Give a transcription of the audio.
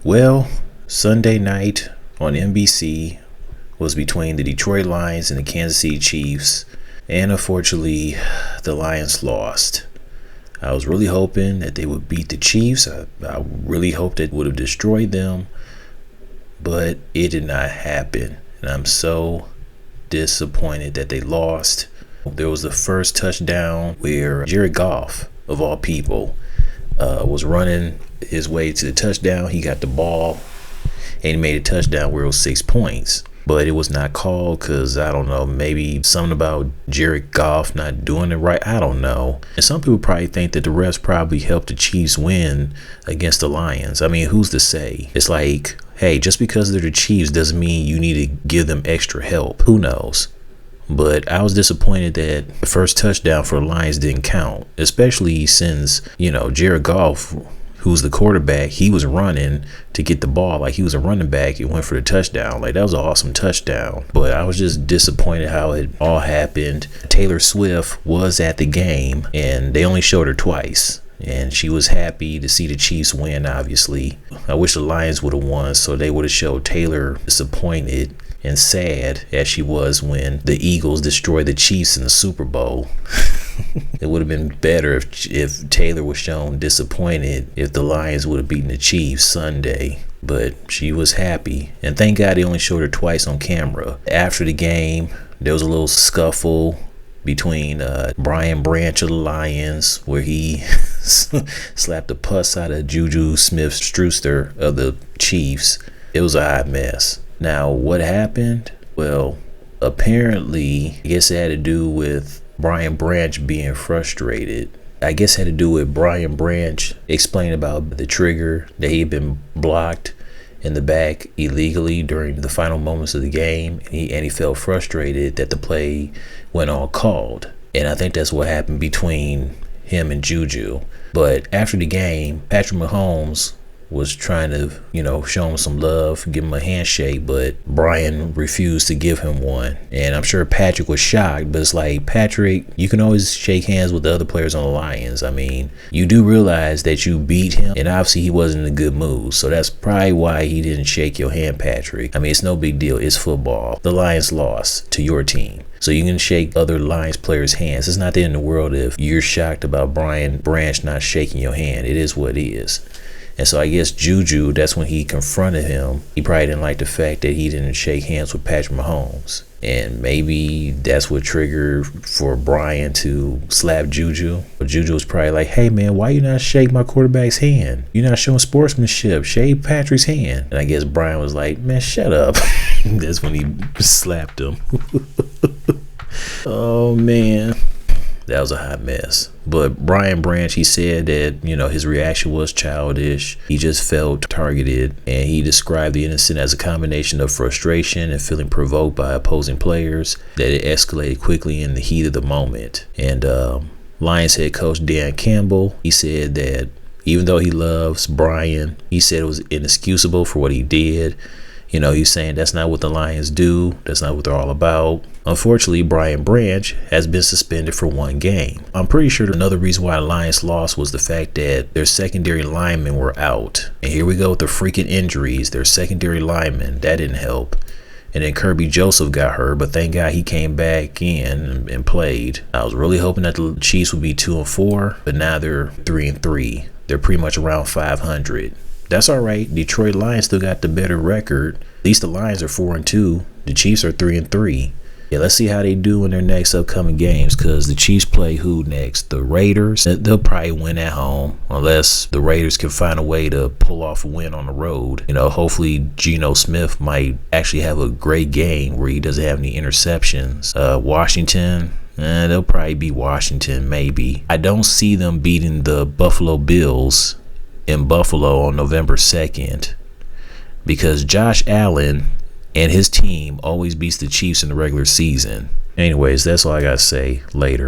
Well, Sunday night on NBC was between the Detroit Lions and the Kansas City Chiefs, and unfortunately, the Lions lost. I was really hoping that they would beat the Chiefs. I really hoped it would have destroyed them, but it did not happen, and I'm so disappointed that they lost. There was the first touchdown where Jared Goff, of all people, was running his way to the touchdown. He got the ball and he made a touchdown where it was 6 points, but it was not called because I don't know, maybe something about Jared Goff not doing it right. I don't know. And some people probably think that the refs probably helped the Chiefs win against the Lions. I mean, who's to say? It's like, hey, just because they're the Chiefs doesn't mean you need to give them extra help. Who knows? But I was disappointed that the first touchdown for the Lions didn't count, especially since, Jared Goff, who's the quarterback, he was running to get the ball like he was a running back. He went for the touchdown. Like, that was an awesome touchdown. But I was just disappointed how it all happened. Taylor Swift was at the game, and they only showed her twice. And she was happy to see the Chiefs win, obviously. I wish the Lions would have won, so they would have showed Taylor disappointed and sad as she was when the Eagles destroyed the Chiefs in the Super Bowl. It would have been better if Taylor was shown disappointed if the Lions would have beaten the Chiefs Sunday. But she was happy, and thank God they only showed her twice on camera. After the game, there was a little scuffle between Brian Branch of the Lions, where he slapped the pus out of Juju Smith-Schuster of the Chiefs. It was a hot mess. Now, what happened? Well, apparently, I guess it had to do with Brian Branch being frustrated. I guess it had to do with Brian Branch explaining about the trigger that he had been blocked in the back illegally during the final moments of the game, and he felt frustrated that the play went uncalled. And I think that's what happened between him and Juju. But after the game, Patrick Mahomes was trying to, show him some love, give him a handshake, but Brian refused to give him one. And I'm sure Patrick was shocked, but it's like, Patrick, you can always shake hands with the other players on the Lions. I mean, you do realize that you beat him, and obviously he wasn't in a good mood, so that's probably why he didn't shake your hand, Patrick. I mean, it's no big deal. It's football. The Lions lost to your team, so you can shake other Lions players' hands. It's not the end of the world if you're shocked about Brian Branch not shaking your hand. It is what it is. And so I guess Juju, that's when he confronted him. He probably didn't like the fact that he didn't shake hands with Patrick Mahomes. And maybe that's what triggered for Brian to slap Juju. But Juju was probably like, hey, man, why you not shake my quarterback's hand? You're not showing sportsmanship. Shake Patrick's hand. And I guess Brian was like, man, shut up. That's when he slapped him. Oh, man. That was a hot mess. But Brian Branch, he said that, his reaction was childish. He just felt targeted, and he described the incident as a combination of frustration and feeling provoked by opposing players, that it escalated quickly in the heat of the moment. And Lions head coach Dan Campbell, he said that even though he loves Brian, he said it was inexcusable for what he did. He's saying that's not what the Lions do. That's not what they're all about. Unfortunately, Brian Branch has been suspended for 1 game. I'm pretty sure another reason why the Lions lost was the fact that their secondary linemen were out. And here we go with the freaking injuries. Their secondary linemen, that didn't help. And then Kirby Joseph got hurt, but thank God he came back in and played. I was really hoping that the Chiefs would be 2-4, but now they're 3-3. They're pretty much around 500. That's all right. Detroit Lions still got the better record. At least the Lions are 4-2. The Chiefs are 3-3. Yeah, let's see how they do in their next upcoming games, because the Chiefs play who next? The Raiders. They'll probably win at home unless the Raiders can find a way to pull off a win on the road. Hopefully Geno Smith might actually have a great game where he doesn't have any interceptions. Washington, they'll probably beat Washington, maybe. I don't see them beating the Buffalo Bills in Buffalo on November 2nd, because Josh Allen and his team always beats the Chiefs in the regular season. Anyways, that's all I gotta say. Later.